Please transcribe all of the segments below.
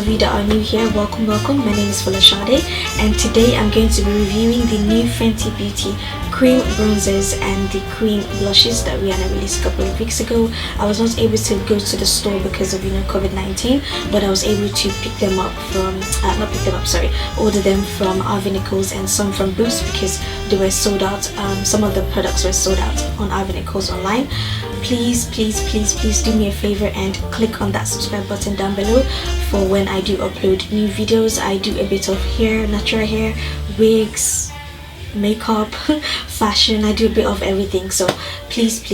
of you that are new here, welcome. My name is ItsFolashadeM, and today I'm going to be reviewing the new Fenty Beauty cream bronzers and the cream blushes that Rihanna released a couple of weeks ago. I was not able to go to the store because of COVID-19, but I was able to pick them up from order them from Harvey Nichols and some from Boots because they were sold out. Some of the products were sold out on Harvey Nichols online. Please do me a favor and click on that subscribe button down below for when I do upload new videos. I do a bit of hair, natural hair, wigs, makeup, fashion. I do a bit of everything, so please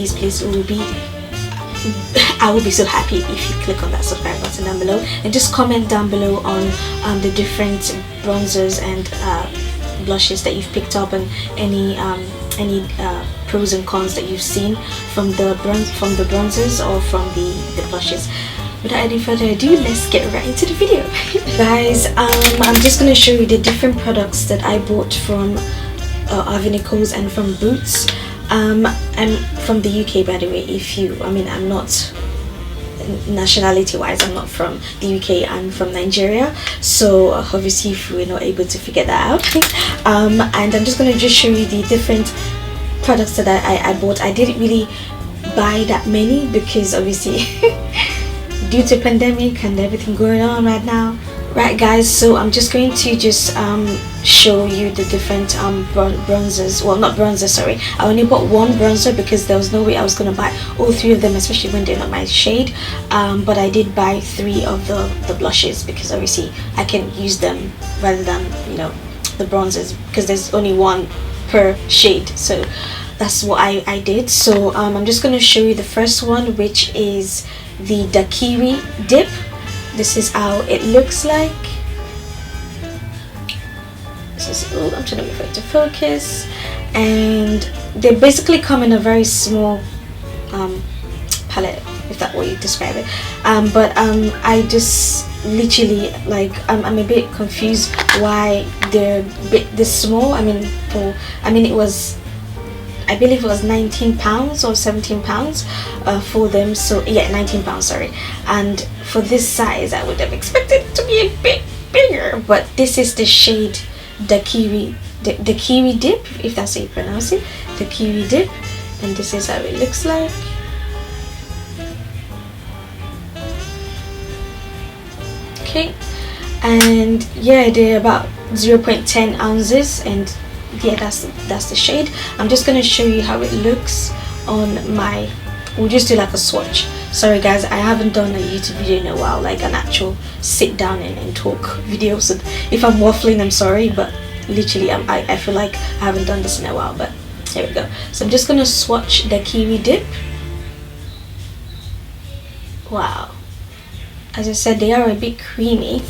I will be so happy if you click on that subscribe button down below and just comment down below on the different bronzers and blushes that you've picked up and any pros and cons that you've seen from the bronzers or from the blushes. Without any further ado, let's get right into the video. Guys, I'm just going to show you the different products that I bought from Harvey Nichols and from Boots. I'm from the UK, by the way. I'm not nationality wise, I'm not from the UK, I'm from Nigeria, so obviously if we're not able to figure that out. And I'm just going to just show you the different products that I bought. I didn't really buy that many because obviously due to pandemic and everything going on right now, right guys? So I'm just going to just show you the different bronzers. Well, not bronzer, sorry, I only bought one bronzer because there was no way I was going to buy all three of them, especially when they're not my shade. But I did buy 3 of the blushes because obviously I can use them rather than the bronzers because there's only one per shade, so that's what I did. So I'm just going to show you the first one, which is the Daiquiri dip. This is how it looks like. I'm trying to wait for it to focus, and they basically come in a very small palette, if that's what you describe it. But I just literally I'm a bit confused why they're a bit this small. It was, I believe it was £19 or £17 for them. So yeah, £19, sorry. And for this size I would have expected it to be a bit bigger, but this is the shade Daiquiri dip, if that's how you pronounce it, Daiquiri dip, and this is how it looks like. Okay, and yeah, they're about 0.10 ounces, and yeah, that's the shade. I'm just gonna show you how it looks on my, we'll just do like a swatch. Sorry guys, I haven't done a YouTube video in a while, like an actual sit down and talk video, so if I'm waffling, I'm sorry, but literally I feel like I haven't done this in a while. But here we go. So I'm just gonna swatch the Kiwi dip. Wow, as I said, they are a bit creamy.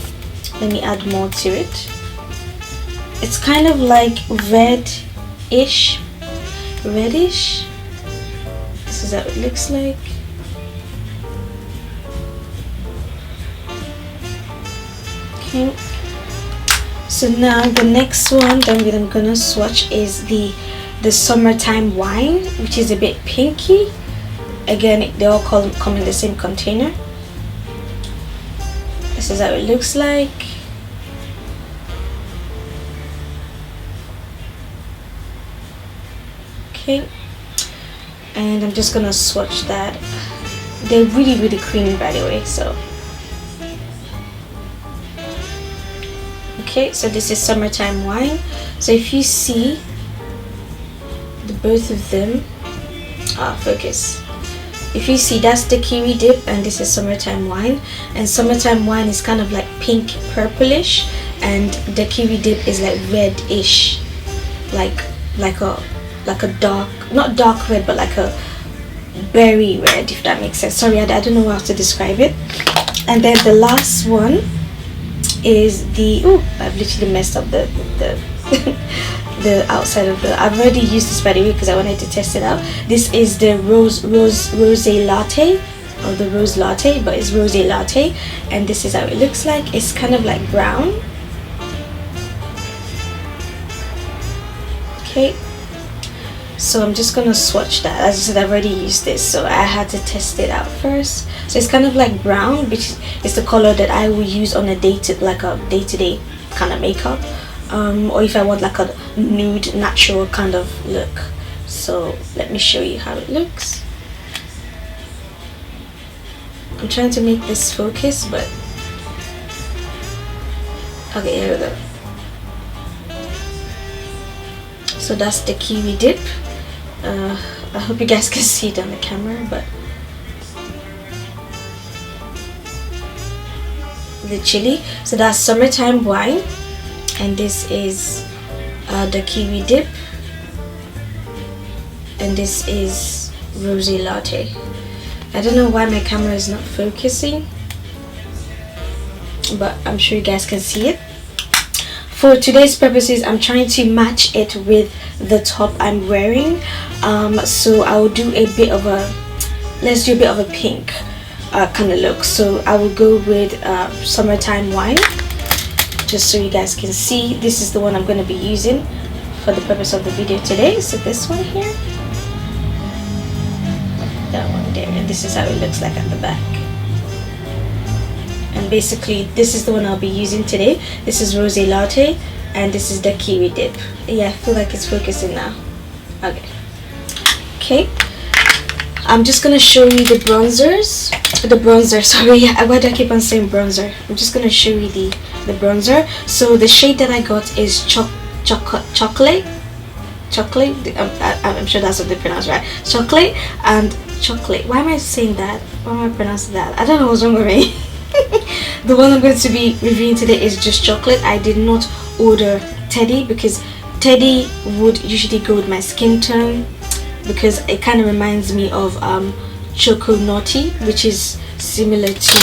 Let me add more to it. It's kind of like reddish. This is how it looks like. Okay, so now the next one that I'm gonna swatch is the Summertime Wine, which is a bit pinky. Again, they all come in the same container. This is how it looks like. Okay, and I'm just gonna swatch that. They're really creamy, by the way. So okay, so this is Summertime Wine. So if you see both of them, focus. If you see, that's the Kiwi dip and this is Summertime Wine, and Summertime Wine is kind of like pink purplish, and the Kiwi dip is like reddish, like a dark, not dark red, but like a berry red, if that makes sense. Sorry, I don't know how to describe it. And then the last one is the, I've literally messed up the the outside of the, I've already used this, by the way, because I wanted to test it out. This is the Rosy Latte, or the Rose Latte, but it's Rosy Latte, and this is how it looks like. It's kind of like brown. Okay, So I'm just gonna swatch that. As I said, I've already used this, so I had to test it out first. So it's kind of like brown, which is the color that I will use on a day-to-day kind of makeup, or if I want like a nude natural kind of look. So let me show you how it looks. I'm trying to make this focus, but okay, here we go. So that's the kiwi dip. I hope you guys can see it on the camera, but the chili. So that's summertime wine, and this is the kiwi dip, and this is Rosy Latte. I don't know why my camera is not focusing, but I'm sure you guys can see it. For today's purposes, I'm trying to match it with the top I'm wearing. So I will do a bit of a, let's do a bit of a pink kind of look. So I will go with summertime wine, just so you guys can see. This is the one I'm going to be using for the purpose of the video today. So this one here, that one there, and this is how it looks like at the back. And basically this is the one I'll be using today. This is Rosy Latte, and this is the kiwi dip. Yeah, I feel like it's focusing now. Okay, I'm just gonna show you the bronzers. Sorry, why do I keep on saying bronzer? I'm just gonna show you the bronzer. So the shade that I got is chocolate. I'm sure that's what they pronounce, right? Chocolate. Why am I saying that? Why am I pronouncing that? I don't know what's wrong with me. The one I'm going to be reviewing today is just chocolate. I did not order Teddy because Teddy would usually go with my skin tone, because it kind of reminds me of Choco Naughty, which is similar to,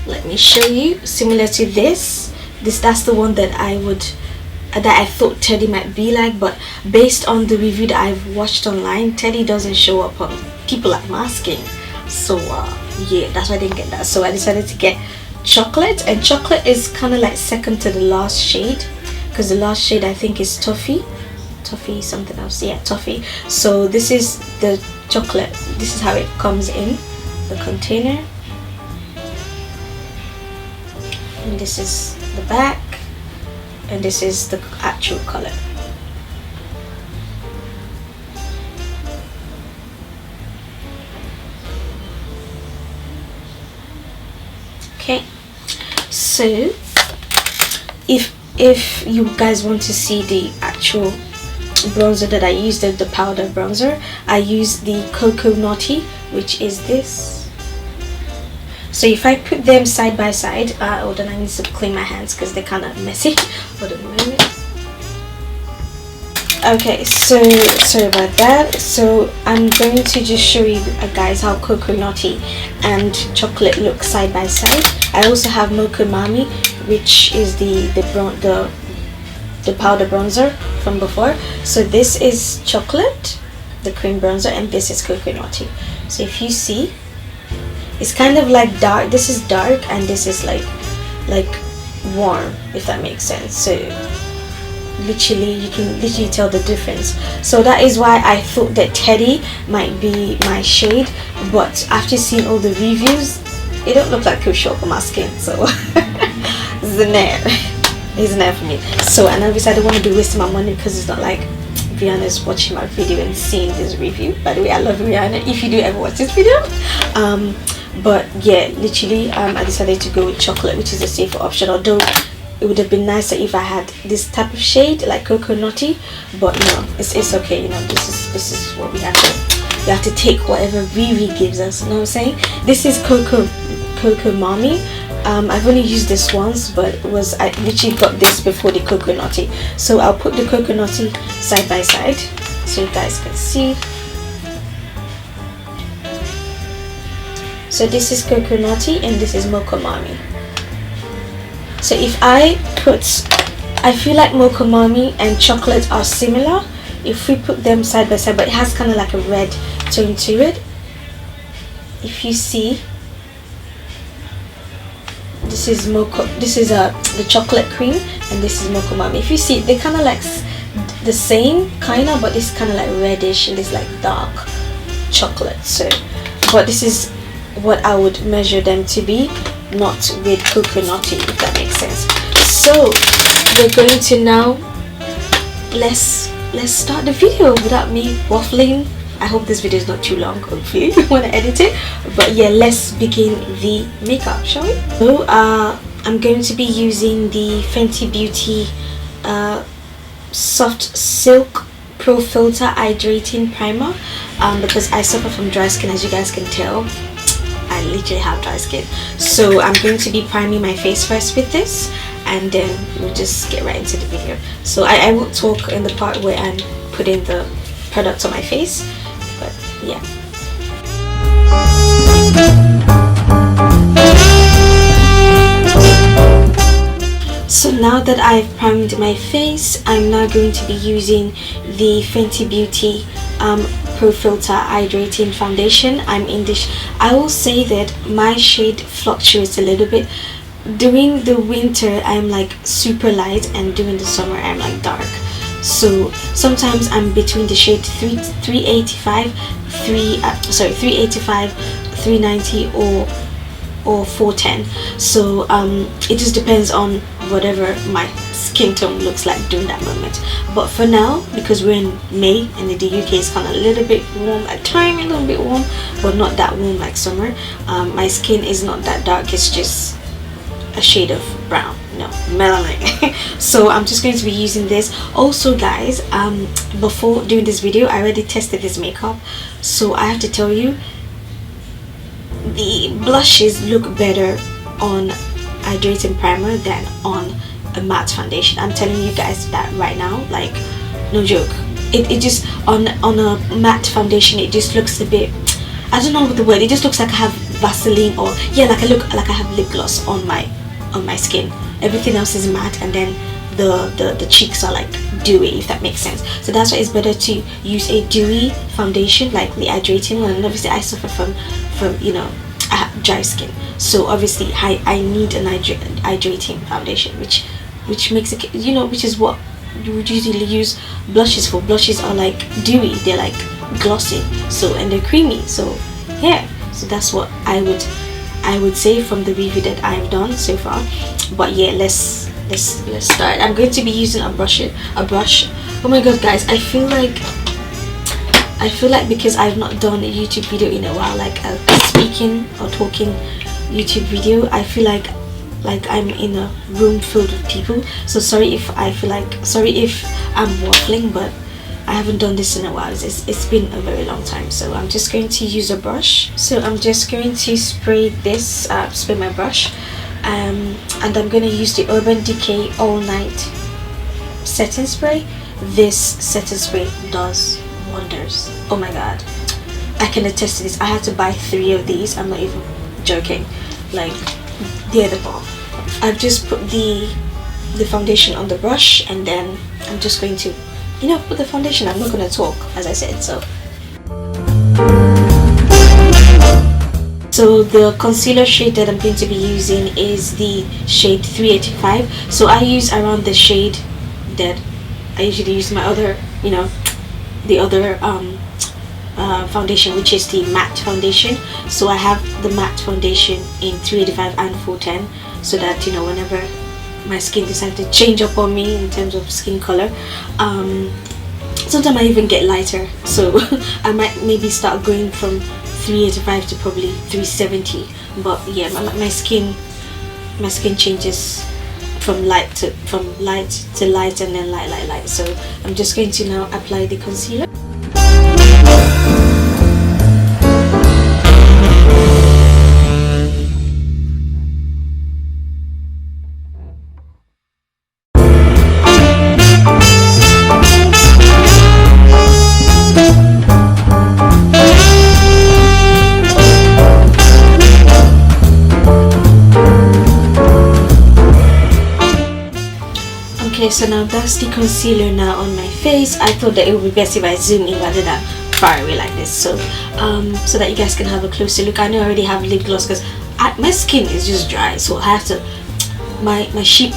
let me show you, similar to this. That's the one that I thought Teddy might be like, but based on the review that I've watched online, Teddy doesn't show up on people like my skin. So yeah, that's why I didn't get that. So I decided to get chocolate, and chocolate is kind of like second to the last shade, because the last shade I think is toffee something else. Yeah, toffee. So this is the chocolate. This is how it comes in the container, and this is the back, and this is the actual color. Okay, so if you guys want to see the actual bronzer that I used, the powder bronzer, I used the Coco Naughty, which is this. So if I put them side by side, hold on, I need to clean my hands because they're kind of messy. Hold on a moment. Okay, so sorry about that. So I'm going to just show you guys how Coco Naughty and chocolate look side by side. I also have Mocha Mami, which is the powder bronzer from before. So this is chocolate, the cream bronzer, and this is Coco Naughty. So if you see, it's kind of like dark. This is dark, and this is like warm, if that makes sense. So literally, you can literally tell the difference. So that is why I thought that Teddy might be my shade, but after seeing all the reviews, it don't look like he'll show up on my skin. So it's a nair. It's a nair for me. So, and obviously I don't want to be wasting my money, because it's not like Rihanna's watching my video and seeing this review. By the way, I love Rihanna, if you do ever watch this video. But yeah, literally I decided to go with chocolate, which is a safer option, although it would have been nicer if I had this type of shade like Coco Naughty, but no, it's okay. You know, this is what we have to take whatever Riri gives us, you know what I'm saying? This is Coco Mami. I've only used this once, but I literally got this before the Coco Naughty. So I'll put the Coco Naughty side by side so you guys can see. So this is Coco Naughty and this is Mocha Mami. So if I feel like Mocha Mami and chocolate are similar if we put them side by side, but it has kind of like a red tone to it. If you see, this is Mocha, this is the chocolate cream, and this is Mocha Mami. If you see, they kind of like the same kind of, but it's kind of like reddish and it's like dark chocolate. So but this is what I would measure them to be, not with coconutty, if that makes sense. So we're going to now let's start the video without me waffling. I hope this video is not too long, hopefully, when I edit it. But yeah, let's begin the makeup, shall we? So I'm going to be using the Fenty Beauty Soft Silk Pro Filter Hydrating Primer, because I suffer from dry skin, as you guys can tell. I literally have dry skin. So I'm going to be priming my face first with this, and then we'll just get right into the video. So I will talk in the part where I'm putting the product on my face, but yeah. So now that I've primed my face, I'm now going to be using the Fenty Beauty Pro Filter Hydrating Foundation. I'm in this. I will say that my shade fluctuates a little bit. During the winter I'm like super light, and during the summer I'm like dark. So sometimes I'm between the shade 385, 390 or 410. So it just depends on whatever my skin tone looks like during that moment. But for now, because we're in May and in the UK it's kind of a little bit warm, a tiny little bit warm, but not that warm like summer. My skin is not that dark, it's just a shade of brown, no, melanin. So I'm just going to be using this. Also guys, before doing this video I already tested this makeup, so I have to tell you, the blushes look better on hydrating primer than on a matte foundation. I'm telling you guys that right now, like no joke. It just on a matte foundation it just looks a bit, I don't know what the word, it just looks like I have Vaseline, or yeah, like I look like I have lip gloss on my skin. Everything else is matte, and then the cheeks are like dewy, if that makes sense. So that's why it's better to use a dewy foundation, like the hydrating one. And obviously I suffer from you know, I have dry skin, so obviously I need an hydrating foundation, which makes it, you know, which is what you would usually use blushes for. Blushes are like dewy, they're like glossy, so, and they're creamy. So yeah, so that's what I would say from the review that I've done so far. But yeah, let's start. I'm going to be using a brush. Oh my god guys, I feel like because I've not done a YouTube video in a while, like a speaking or talking YouTube video, I feel like I'm in a room filled with people. So sorry if I'm waffling, but I haven't done this in a while. It's been a very long time. So I'm just going to use a brush. So I'm just going to spray my brush, and I'm going to use the Urban Decay All Night setting spray. This setting spray does wonders. Oh my god, I can attest to this. I had to buy 3 of these, I'm not even joking. Like, they're the bomb. I've just put the foundation on the brush, and then I'm just going to, you know, put the foundation. I'm not going to talk, as I said. So the concealer shade that I'm going to be using is the shade 385. So I use around the shade that I usually use my other, you know, the other foundation, which is the matte foundation. So I have the matte foundation in 385 and 410, so that, you know, whenever my skin decides to change up on me in terms of skin color, sometimes I even get lighter, so I might maybe start going from 385 to probably 370. But yeah, my skin changes from light to light, and then light. So I'm just going to now apply the concealer. Okay, so now that's the concealer now on my face. I thought that it would be best if I zoom in rather than far away like this, so so that you guys can have a closer look. I know I already have lip gloss because my skin is just dry, so I have to my sheep.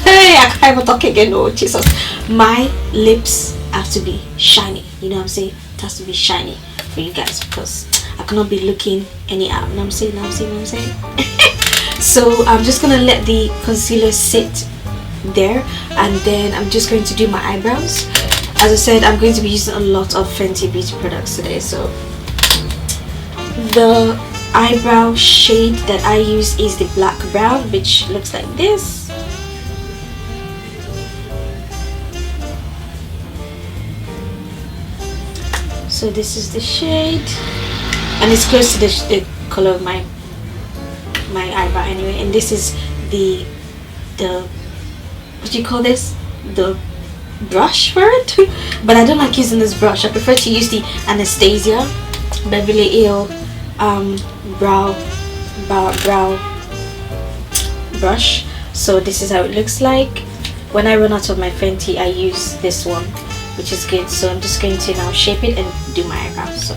Hey, I can't even talk again. Oh Jesus, my lips have to be shiny. You know what I'm saying? It has to be shiny for you guys because I cannot be looking anyhow. You know what I'm saying? So I'm just gonna let the concealer sit there, and then I'm just going to do my eyebrows. As I said, I'm going to be using a lot of Fenty Beauty products today. So the eyebrow shade that I use is the black brown, which looks like this. So this is the shade, and it's close to the color of my eyebrow anyway. And this is the what do you call this, the brush for it. But I don't like using this brush. I prefer to use the Anastasia Beverly Hills brow brush. So this is how it looks like. When I run out of my Fenty, I use this one, which is good. So I'm just going to now shape it and do my eyebrows. So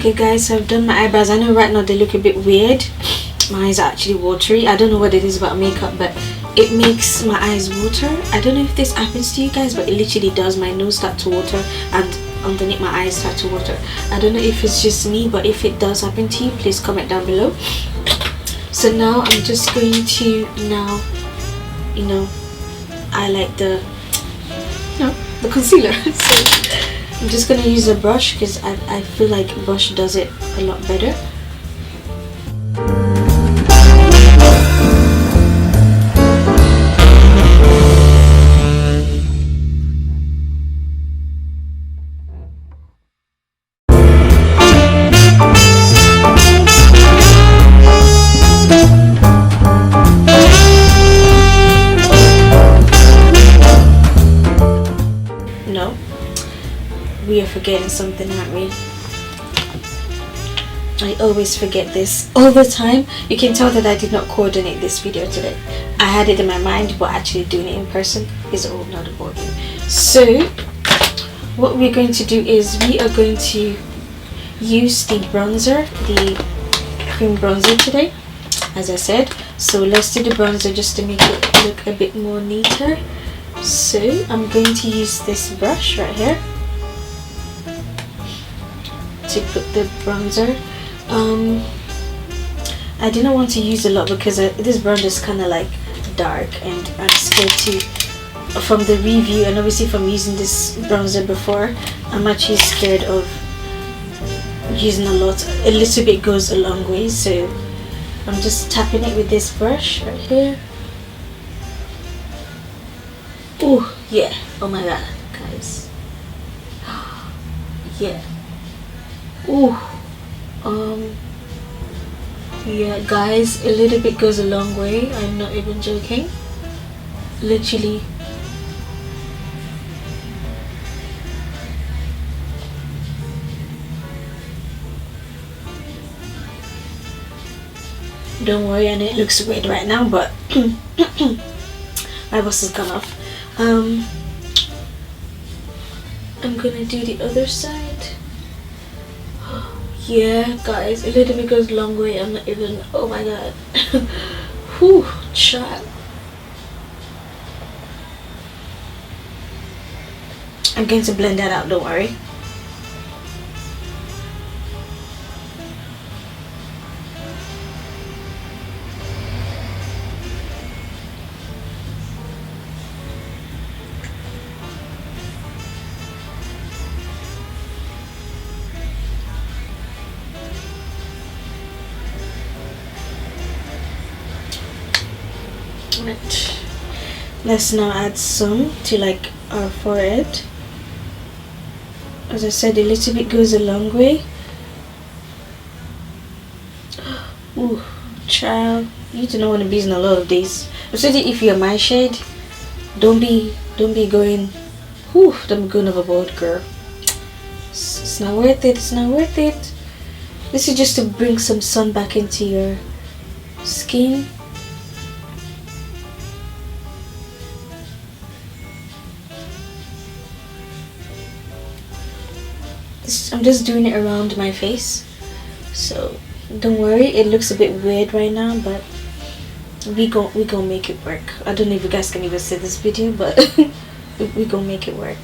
okay guys, so I've done my eyebrows. I know right now they look a bit weird. My eyes are actually watery. I don't know what it is about makeup, but it makes my eyes water. I don't know if this happens to you guys, but it literally does. My nose start to water and underneath my eyes start to water. I don't know if it's just me, but if it does happen to you, please comment down below. So now I'm just going to highlight the concealer. So I'm just gonna use a brush because I feel like a brush does it a lot better. No, we are forgetting something, aren't we? I always forget this all the time. You can tell that I did not coordinate this video today. I had it in my mind, but actually doing it in person is all not a ball game. So what we're going to do is we are going to use the bronzer, the cream bronzer today, as I said. So let's do the bronzer just to make it look a bit more neater. So I'm going to use this brush right here to put the bronzer. I didn't want to use a lot because this bronzer is kind of like dark, and I'm scared to, from the review and obviously from using this bronzer before, I'm actually scared of using a lot. A little bit goes a long way, so I'm just tapping it with this brush right here. Oh yeah, oh my god guys, yeah. Yeah guys, a little bit goes a long way. I'm not even joking, literally. Don't worry, and it looks weird right now, but my boss has gone off. I'm gonna do the other side. Yeah, guys, a little bit goes a long way. I'm not even. Oh my god. Whew, child. I'm going to blend that out. Don't worry. Right. Let's now add some to like our forehead. As I said, a little bit goes a long way. Ooh, child, you do not want to be in a lot of days. Especially if you're my shade. Don't be going. Whew, don't be going overboard, girl. It's not worth it. It's not worth it. This is just to bring some sun back into your skin. I'm just doing it around my face, so don't worry. It looks a bit weird right now, but we gonna make it work. I don't know if you guys can even see this video, but we gonna make it work.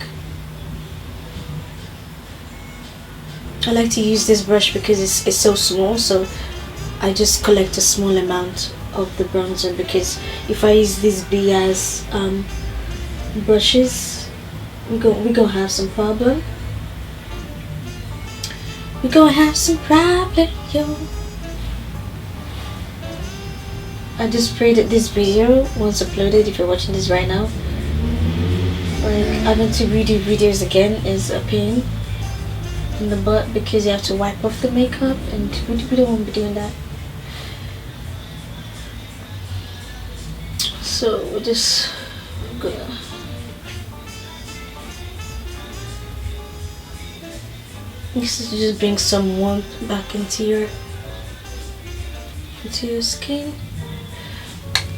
I like to use this brush because it's so small, so I just collect a small amount of the bronzer, because if I use these BS brushes, we gonna have some problem. We're gonna have some problem, yo. I just pray that this video, once uploaded, if you're watching this right now, like having to redo videos again is a pain in the butt, because you have to wipe off the makeup, and we don't want to be doing that. So we're just gonna this is just bring some warmth back into your skin.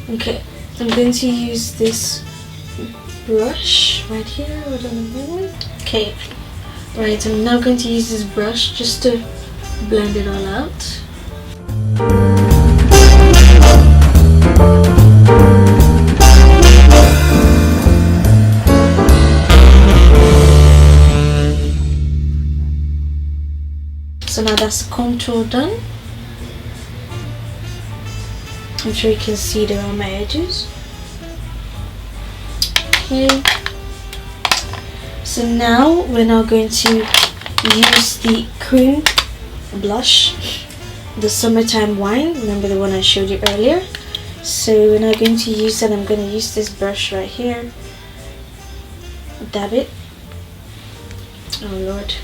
Okay, I'm going to use this brush right here. Hold on a moment. Okay, right, I'm now going to use this brush just to blend it all out. So now that's contour done. I'm sure you can see there on my edges. Okay. So now we're now going to use the cream blush, the Summertime Wine. Remember the one I showed you earlier? So we're now going to use that. I'm going to use this brush right here. Dab it. Oh Lord.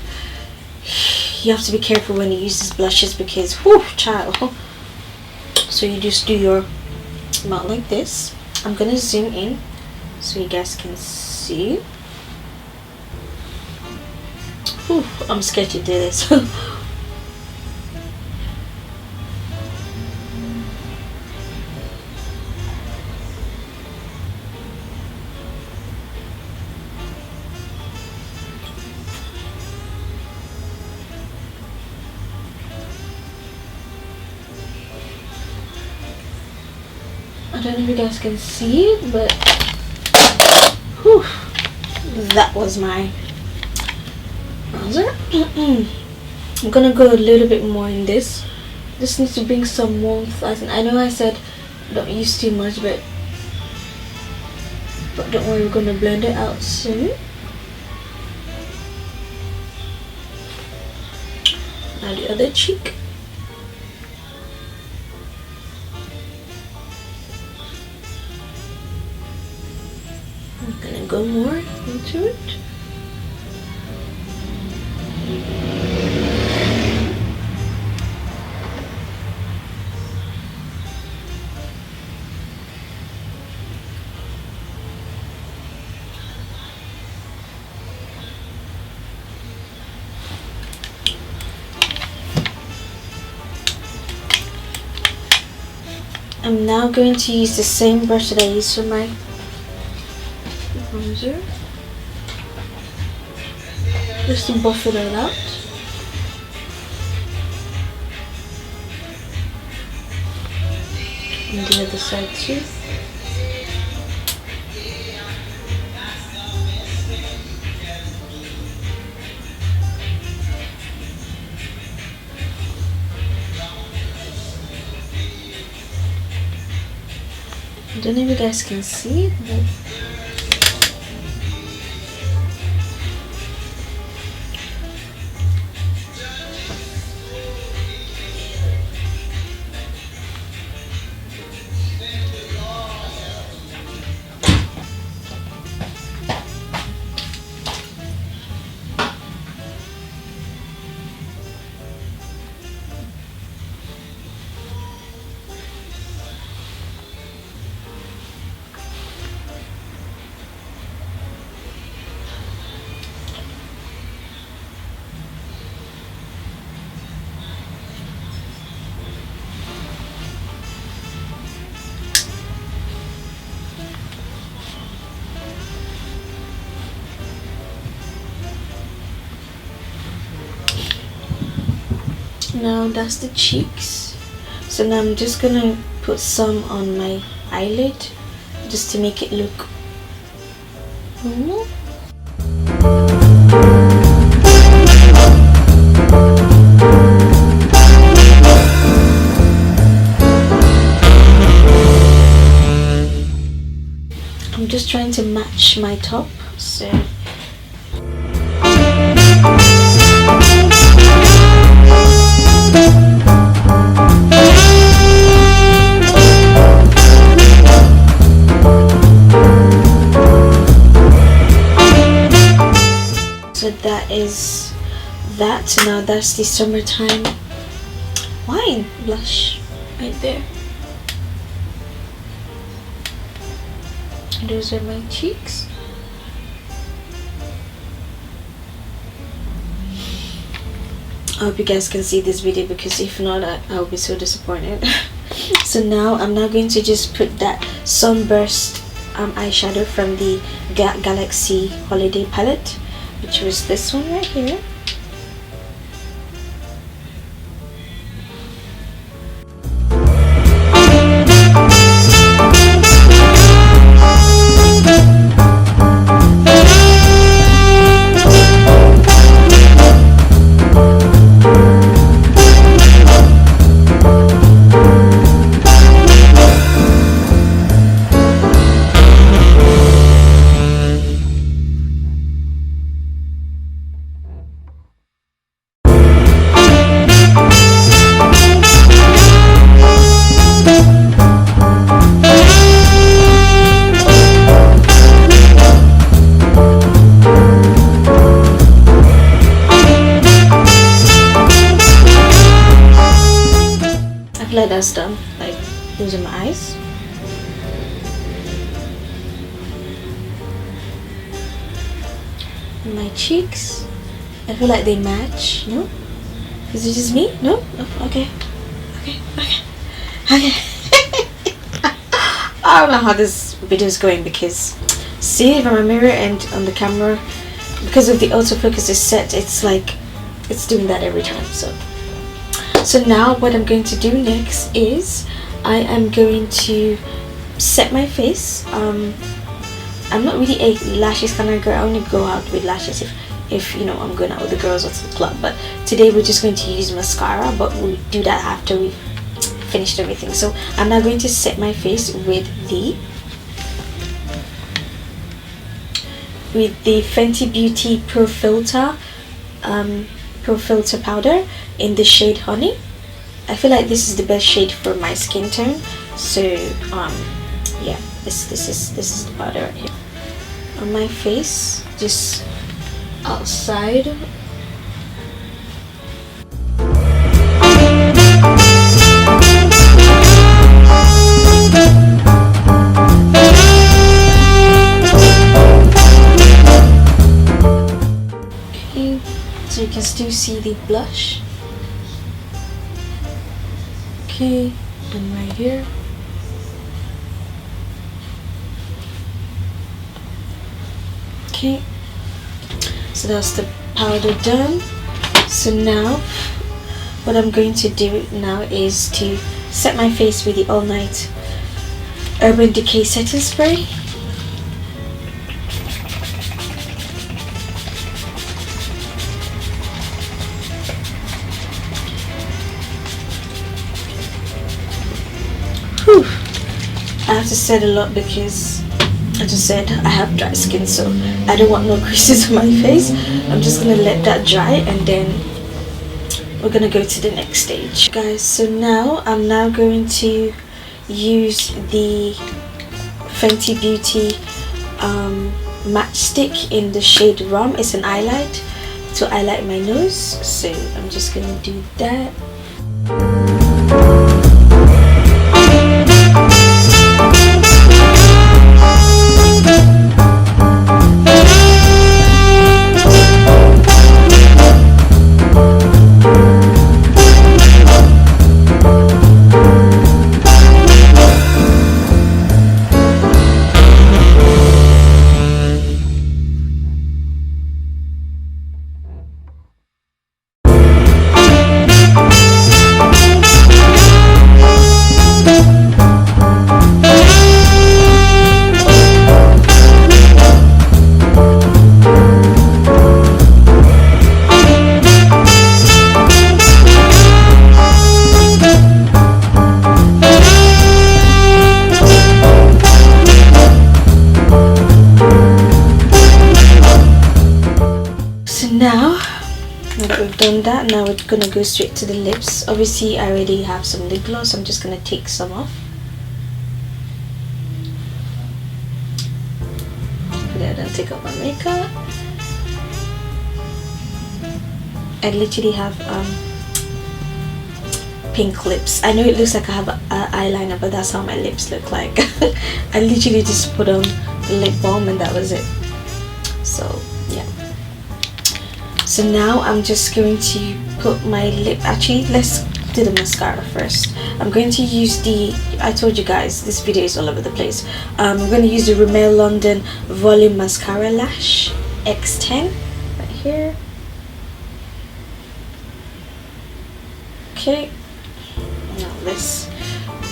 You have to be careful when you use these blushes, because whoo, child. So you just do your mouth like this. I'm gonna zoom in so you guys can see. Whew, I'm scared to do this. I don't know if you guys can see it, but whew, that was my bronzer. I'm gonna go a little bit more in this. Just needs to bring some warmth. I know I said don't use too much, but don't worry, we're gonna blend it out soon. Now the other cheek. I'm gonna go more into it. I'm now going to use the same brush that I used for my bronzer, just to buff it all out. And the other side too. I don't know if you guys can see, but now that's the cheeks. So now I'm just gonna put some on my eyelid just to make it look normal. I'm just trying to match my top, so that is that. So now that's the summertime wine blush right there. Those are my cheeks. I hope you guys can see this video, because if not, I'll be so disappointed. So now I'm not going to just put that sunburst eyeshadow from the Galaxy Holiday palette, which was this one right here. Like that's done. Like, those are my eyes. And my cheeks, I feel like they match. No? Is it just me? No? Oh, okay. I don't know how this video is going, because seeing it from a mirror and on the camera, because of the autofocus is set, it's like it's doing that every time. So now what I'm going to do next is I am going to set my face. I'm not really a lashes kind of girl. I only go out with lashes if you know I'm going out with the girls or to the club. But today we're just going to use mascara, but we'll do that after we've finished everything. So I'm now going to set my face with the Fenty Beauty Pro Filt'r powder in the shade Honey. I feel like this is the best shade for my skin tone. So yeah, this is the powder right here on my face, just outside. Okay, so you can still see the blush. Okay, and right here. Okay, so that's the powder done. So now what I'm going to do now is to set my face with the All Night Urban Decay setting spray. Whew. I have to set a lot because I just said I have dry skin, so I don't want no creases on my face. I'm just gonna let that dry and then we're gonna go to the next stage, guys. So now I'm going to use the Fenty Beauty matchstick in the shade Rum. It's an highlight to highlight my nose, so I'm just gonna do that. Now that we've done that, now we're gonna go straight to the lips. Obviously I already have some lip gloss, I'm just gonna take some off. Then I'll take off my makeup. I literally have pink lips. I know it looks like I have an eyeliner, but that's how my lips look like. I literally just put on the lip balm and that was it. So yeah. So now I'm just going to put my lip, actually let's do the mascara first. I'm going to use the, I told you guys this video is all over the place. I'm going to use the Rimmel London Volume Mascara Lash X10 right here. Okay, now let's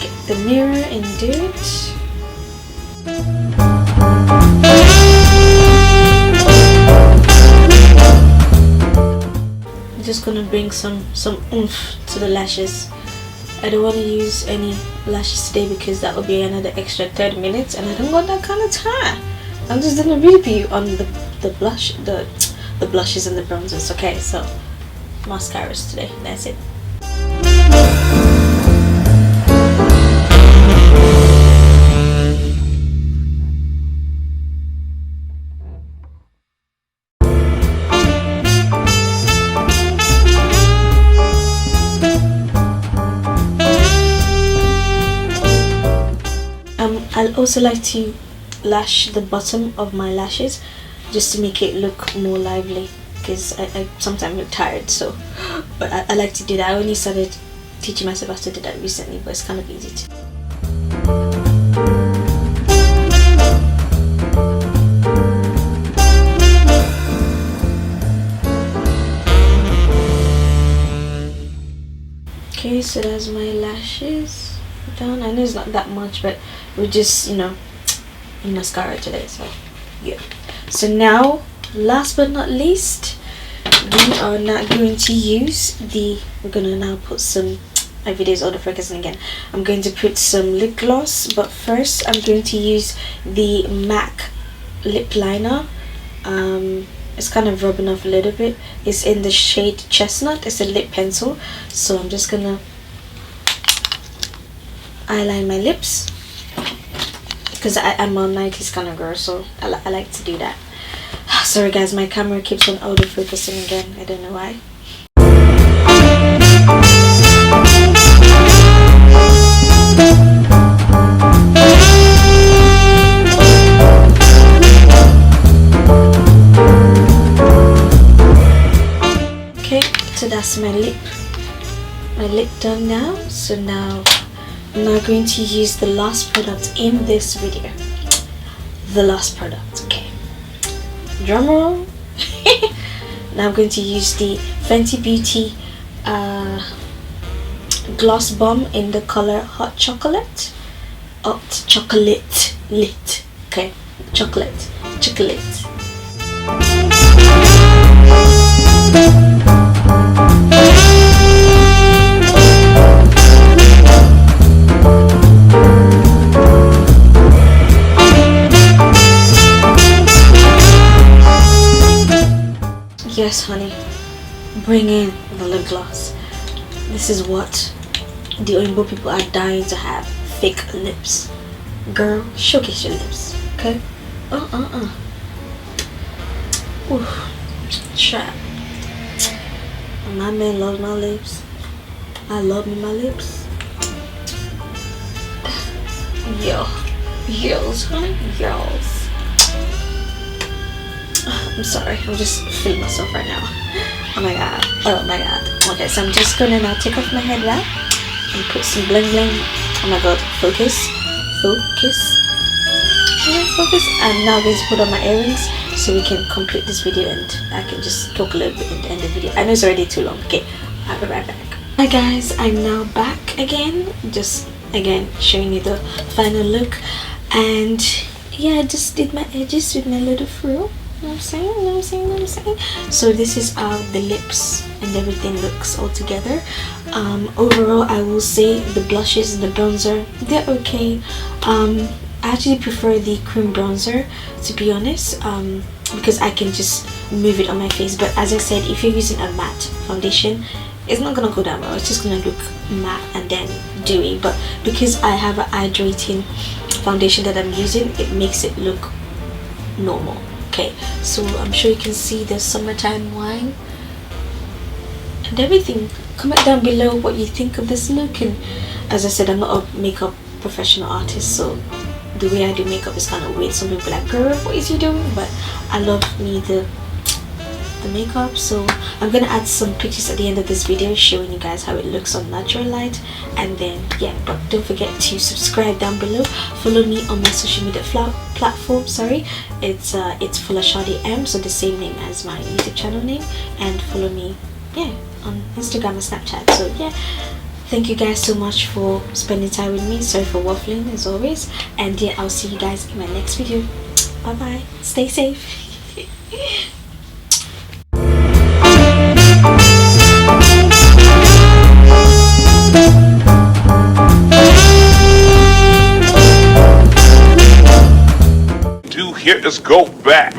get the mirror and do it. Just gonna bring some oomph to the lashes. I don't want to use any lashes today because that will be another extra 30 minutes and I don't want that kind of time. I'm just doing a review on the blushes and the bronzers. Okay, so mascaras today, that's it. I'll also like to lash the bottom of my lashes just to make it look more lively because I sometimes look tired, so but I like to do that. I only started teaching myself how to do that recently, but it's kind of easy to. Okay, so that's my lashes done. I know it's not that much, but we're just, you know, mascara today, so yeah. So now, last but not least, we are not going to use the, we're gonna now put some, my video is auto focusing again. I'm going to put some lip gloss, but first I'm going to use the MAC lip liner. It's kind of rubbing off a little bit. It's in the shade Chestnut. It's a lip pencil, so I'm just gonna eyeline my lips because I'm a 90s kind of girl, so I like to do that. Sorry guys, my camera keeps on auto focusing again. I don't know why. Okay, so that's my lip done now. So now I'm now going to use the last product in this video. The last product, okay. drum roll. Now I'm going to use the Fenty Beauty gloss bomb in the color Hot Chocolate. Hot chocolate lit. Okay, chocolate. Yes, honey, bring in the lip gloss. This is what the Oyinbo people are dying to have. Fake lips. Girl, showcase your lips, okay? Ooh, trap. My man loves my lips. I love me my lips. Yos, honey, yos. I'm sorry, I'm just feeling myself right now. Oh my god. Okay, so I'm just gonna now take off my head wrap and put some bling bling. Oh my god, focus. I'm now going to put on my earrings so we can complete this video and I can just talk a little bit at the end of the video. I know it's already too long. Okay, I'll be right back. Hi guys, I'm now back again, just again showing you the final look. And yeah, I just did my edges with my little frill. You know what I'm saying? So this is how the lips and everything looks all together. Overall, I will say the blushes and the bronzer, they're okay. I actually prefer the cream bronzer, to be honest, because I can just move it on my face. But as I said, if you're using a matte foundation, it's not gonna go down well. It's just gonna look matte and then dewy. But because I have an hydrating foundation that I'm using, it makes it look normal. Okay, so I'm sure you can see the summertime wine and everything. Comment down below what you think of this look. And as I said, I'm not a makeup professional artist, so the way I do makeup is kind of weird. Some people are like, girl, what is you doing? But I love me the makeup. So I'm gonna add some pictures at the end of this video showing you guys how it looks on natural light. And then yeah, but don't forget to subscribe down below. Follow me on my social media platform. It's ItsFolashadeM, so the same name as my YouTube channel name. And follow me on Instagram and Snapchat. So yeah, thank you guys so much for spending time with me. Sorry for waffling as always. And yeah, I'll see you guys in my next video. Bye bye, stay safe. Here, let's go back.